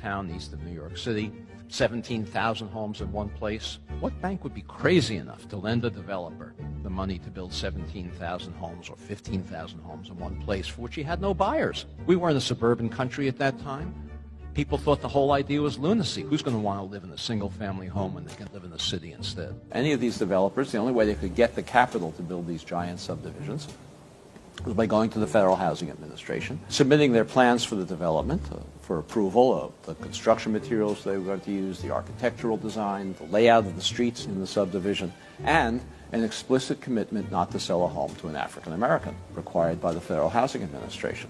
Levittown, east of New York City, 17,000 homes in one place. What bank would be crazy enough to lend a developer the money to build 17,000 homes or 15,000 homes in one place for which he had no buyers? We weren't a suburban country at that time. People thought the whole idea was lunacy. Who's going to want to live in a single-family home when they can live in the city instead? Any of these developers, the only way they could get the capital to build these giant subdivisions was by going to the Federal Housing Administration, submitting their plans for the development for approval of the construction materials they were going to use, the architectural design, the layout of the streets in the subdivision, and an explicit commitment not to sell a home to an African American, required by the Federal Housing Administration.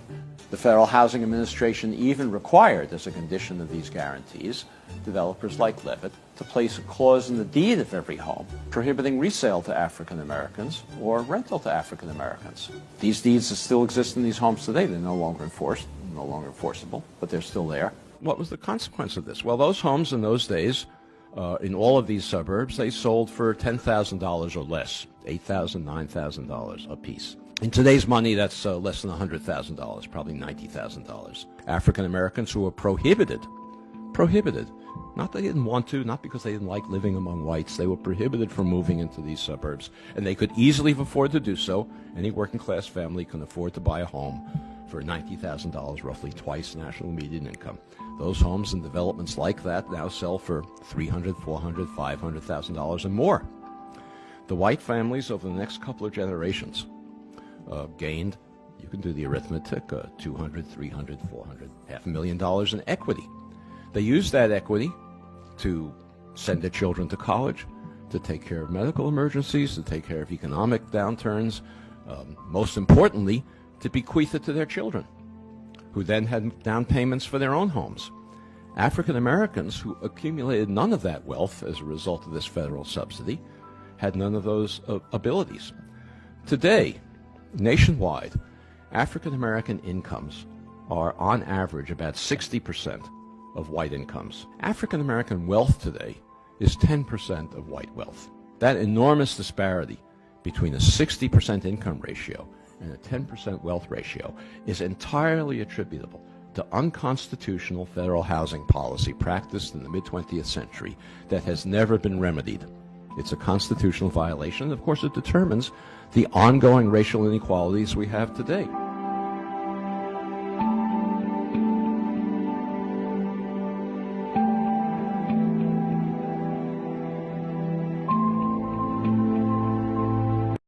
The Federal Housing Administration even required, as a condition of these guarantees, developers like Levitt to place a clause in the deed of every home prohibiting resale to African Americans or rental to African Americans. These deeds still exist in these homes today. They're no longer enforced, no longer enforceable, but they're still there. What was the consequence of this? Well, those homes in those days, in all of these suburbs, they sold for $10,000 or less, $8,000, $9,000 a piece. In today's money, that's less than $100,000, probably $90,000. African Americans who were prohibited, not that they didn't want to, not because they didn't like living among whites, they were prohibited from moving into these suburbs, and they could easily afford to do so. Any working class family can afford to buy a home for $90,000, roughly twice national median income. Those homes and developments like that now sell for $300,000, $400,000, $500,000 and more. The white families over the next couple of generations gained, you can do the arithmetic, $200,000, $300,000, $400,000, $500,000 in equity. They used that equity to send their children to college, to take care of medical emergencies, to take care of economic downturns, most importantly, to bequeath it to their children, who then had down payments for their own homes. African Americans who accumulated none of that wealth as a result of this federal subsidy had none of those abilities. Today, nationwide, African American incomes are on average about 60% of white incomes. African American wealth today is 10% of white wealth. That enormous disparity between a 60% income ratio and a 10% wealth ratio is entirely attributable to unconstitutional federal housing policy practiced in the mid-20th century that has never been remedied. It's a constitutional violation, and of course it determines the ongoing racial inequalities we have today.